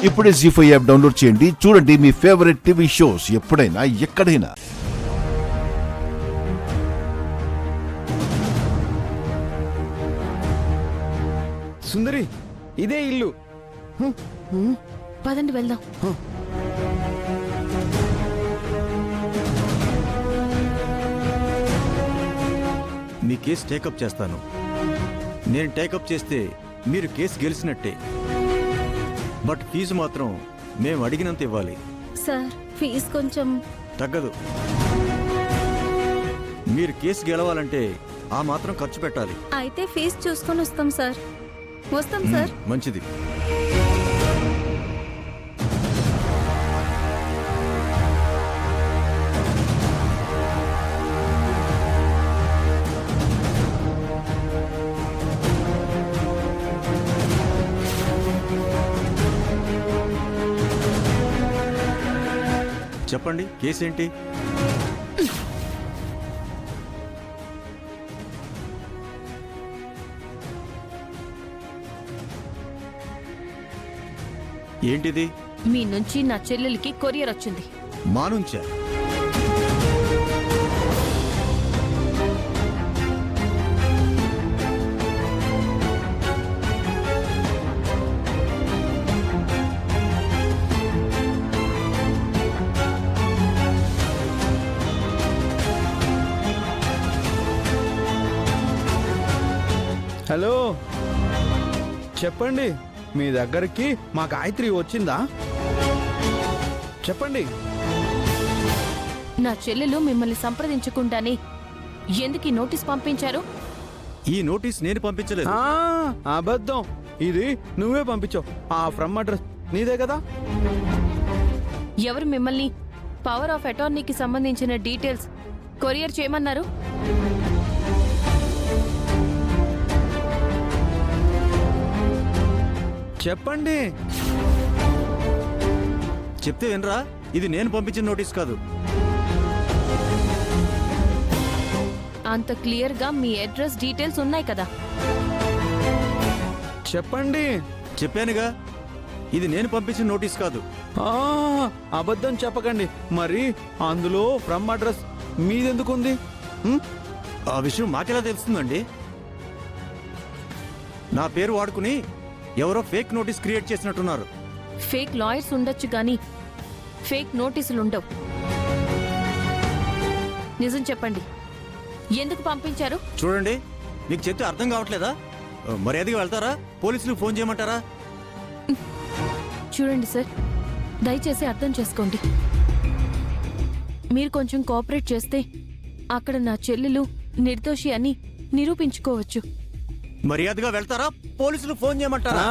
ఇప్పుడే జీ5 app download చేయండి. చూడండి మీ ఫేవరెట్ టీవీ షోస్ ఎప్పుడైనా ఎక్కడైనా. సుందరి, ఇదే ఇల్లు. పదండి వెళ్దాం. మీ కేసు టేకప్ చేస్తాను. నేను టేకప్ చేస్తే మీరు కేసు గెలిచినట్టే. బట్ ఫీజు మాత్రం మేము అడిగినంత ఇవ్వాలి. సార్, ఫీజు కొంచెం తగ్గదు. మీరు కేసు గెలవాలంటే ఆ మాత్రం ఖర్చు పెట్టాలి. అయితే ఫీజు చూసుకొని వస్తాం సార్. వస్తాం సార్. మంచిది. చెప్పండి, కేసేంటి? ఏంటిది? మీ నుంచి నా చెల్లెలికి కొరియర్ వచ్చింది. మా నుంచా? హలో, చెప్పండి. మీ దగ్గరికి మా గాయత్రి వచ్చిందా? చెప్పండి. నా చెల్లెలు మిమ్మల్ని సంప్రదించకుండానే ఎందుకు ఈ నోటీస్ పంపించారు? ఈ నోటీస్ నేను పంపించలేదు. అబద్ధం. ఇది నువ్వే పంపించావు. ఆ ఫ్రమ్ అడ్రస్ నీదే కదా? ఎవరు మిమ్మల్ని పవర్ ఆఫ్ అటార్నీకి సంబంధించిన డీటెయిల్స్ కొరియర్ చేయమన్నారు? చెప్పండి. చెప్తే వినరా? ఇది నేను పంపించిన నోటీస్ కాదు. అంత క్లియర్ గా మీ అడ్రస్ డీటెయిల్స్ ఉన్నాయి కదా? చెప్పండి. చెప్పానుగా, ఇది నేను పంపించిన నోటీస్ కాదు. అబద్ధం చెప్పకండి. మరి అందులో ఫ్రమ్ అడ్రస్ మీదెందుకుంది? ఆ విషయం మాకెలా తెలుస్తుందండి? నా పేరు వాడుకుని ఎవరో ఫేక్ నోటీస్ క్రియేట్ చేసినట్టున్నారు. ఫేక్ లాయర్స్ ఉండొచ్చు కానీ ఫేక్ నోటీసులు ఉండవు. నిజం చెప్పండి, ఎందుకు పంపించారు? చూడండి, మీకు చెప్తే అర్థం కావట్లేదా? మర్యాదగా వెళ్తారా? పోలీసులకు ఫోన్ చేయమంటారా? చూడండి సార్, దయచేసి అర్థం చేసుకోండి. మీరు కొంచెం కోఆపరేట్ చేస్తే అక్కడ నా చెల్లెలు నిర్దోషి అని నిరూపించుకోవచ్చు. మర్యాదగా వెళ్తారా? పోలీసులు ఫోన్ చేయమంటారా?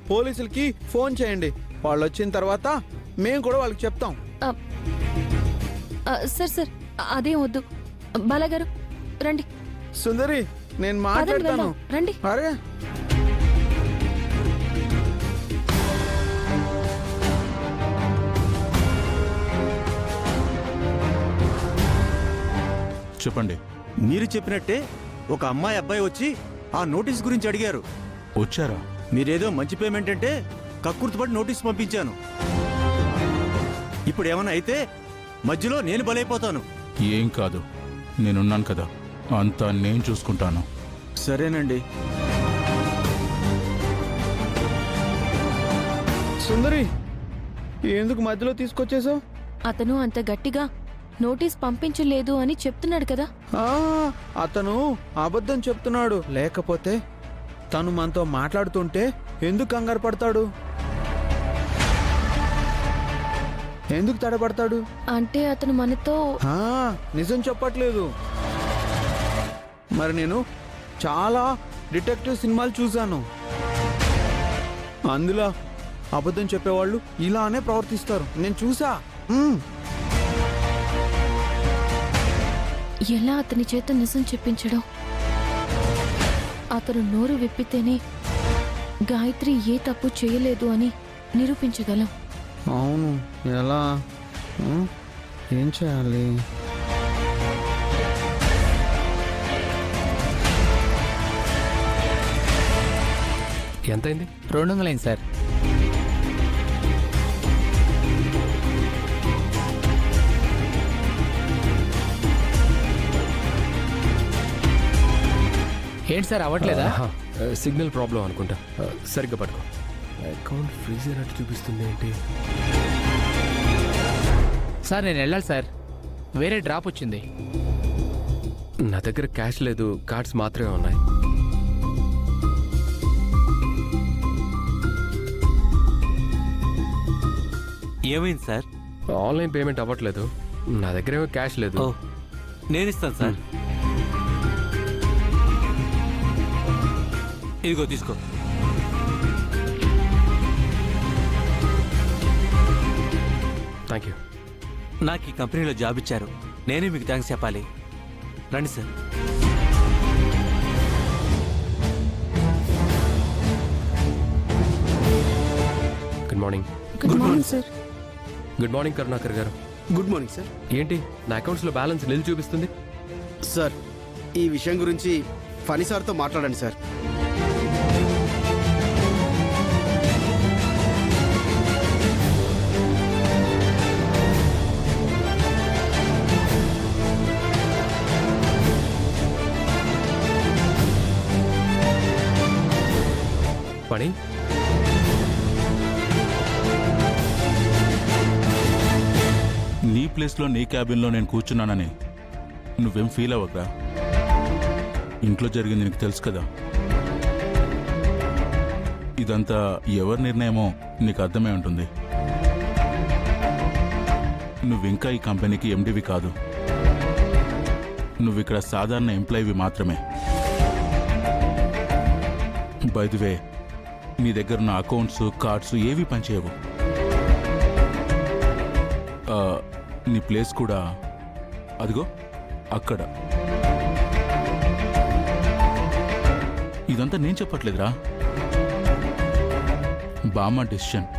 పోలీసులకి ఫోన్ చేయండి. వాళ్ళు వచ్చిన తర్వాత మేము కూడా వాళ్ళకి చెప్తాం. సార్ అదేం వద్దు. బాలగారు రండి. సుందరి, నేను మాట్లాడతాను. రండి. అరే, చెప్పండి. మీరు చెప్పినట్టే ఒక అమ్మాయి అబ్బాయి వచ్చి ఆ నోటీస్ గురించి అడిగారు. వచ్చారా? మీరేదో మంచి పేమెంట్ అంటే కక్కుర్తిపడి నోటీస్ పంపించాను. ఇప్పుడు ఏమైనా అయితే మధ్యలో నేను బలైపోతాను. ఏం కాదు, నేనున్నాను కదా, అంతా నేను చూసుకుంటాను. సరేనండి. సుందరి, ఎందుకు మధ్యలో తీసుకొచ్చేసావు? అతను అంత గట్టిగా నోటీస్ పంపించలేదు అని చెప్తున్నాడు కదా? అతను అబద్ధం చెప్తున్నాడు. లేకపోతే తను మనతో మాట్లాడుతుంటే ఎందుకు కంగారు పడతాడు? ఎందుకు తడబడతాడు? అంటే అతను మనతో నిజం చెప్పట్లేదు. మరి నేను చాలా డిటెక్టివ్ సినిమాలు చూశాను. అందులో అబద్ధం చెప్పేవాళ్ళు ఇలానే ప్రవర్తిస్తారు. నేను చూసా. ఎలా అతని చేత నిజం చెప్పించడం? అతను నోరు విప్పితేనే గాయత్రి ఏ తప్పు చేయలేదు అని నిరూపించగలం. అవును, ఎలా? ఏం చేయాలి? ఎంతైంది? 200 అయింది సార్. ఏంటి సార్ అవ్వట్లేదా? సిగ్నల్ ప్రాబ్లం అనుకుంటా. సరిగ్గా పట్టుకో. అకౌంట్ ఫ్రీజ్ అయినట్టు చూపిస్తుంది ఏంటి? సార్ నేను వెళ్ళాలి సార్, వేరే డ్రాప్ వచ్చింది. నా దగ్గర క్యాష్ లేదు, కార్డ్స్ మాత్రమే ఉన్నాయి. ఏమైంది సార్? ఆన్లైన్ పేమెంట్ అవ్వట్లేదు. నా దగ్గర ఏమో క్యాష్ లేదు. ఓ, నేను ఇస్తాను సార్. ఇదిగో తీసుకో. Thank you. నాకు ఈ కంపెనీలో జాబ్ ఇచ్చారు, నేనే మీకు థ్యాంక్స్ చెప్పాలి. రండి sir. Good morning. Good morning sir. Good morning Karunakar garu. Good morning sir. ఏంటి నా అకౌంట్స్లో బ్యాలెన్స్ నిల్ చూపిస్తుంది? సార్, ఈ విషయం గురించి ఫనీ సార్తో మాట్లాడండి సార్. పని నీ ప్లేస్లో నీ క్యాబిన్లో నేను కూర్చున్నానని నువ్వేం ఫీల్ అవ్వకరా. ఇంట్లో జరిగింది నీకు తెలుసు కదా. ఇదంతా ఎవరి నిర్ణయమో నీకు అర్థమై ఉంటుంది. నువ్వింకా ఈ కంపెనీకి ఎండివి కాదు, నువ్విక్కడ సాధారణ ఎంప్లాయీవి మాత్రమే. బై ది వే, నీ దగ్గర ఉన్న అకౌంట్స్, కార్డ్స్ ఏవి పనిచేయవు. నీ ప్లేస్ కూడా అదిగో అక్కడ. ఇదంతా నేను చెప్పట్లేదురా, బామ్మ డెసిషన్.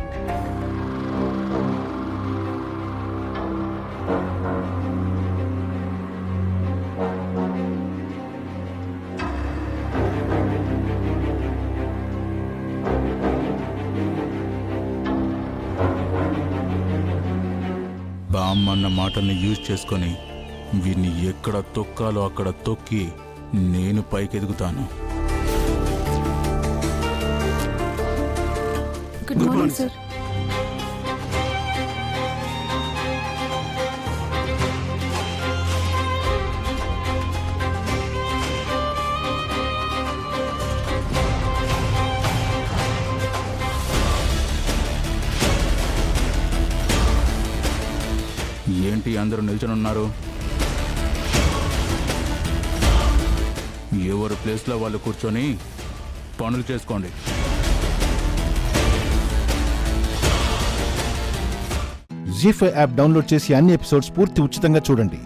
బామ్మ అన్న మాటల్ని యూజ్ చేసుకొని వీరిని ఎక్కడ తొక్కాలో అక్కడ తొక్కి నేను పైకెదుగుతాను. Good morning sir. ఏంటి అందరూ నిల్చొని ఉన్నారు? ఎవరి ప్లేస్లో వాళ్ళు కూర్చొని పనులు చేసుకోండి. జీ5 యాప్ డౌన్లోడ్ చేసి అన్ని ఎపిసోడ్స్ పూర్తి ఉచితంగా చూడండి.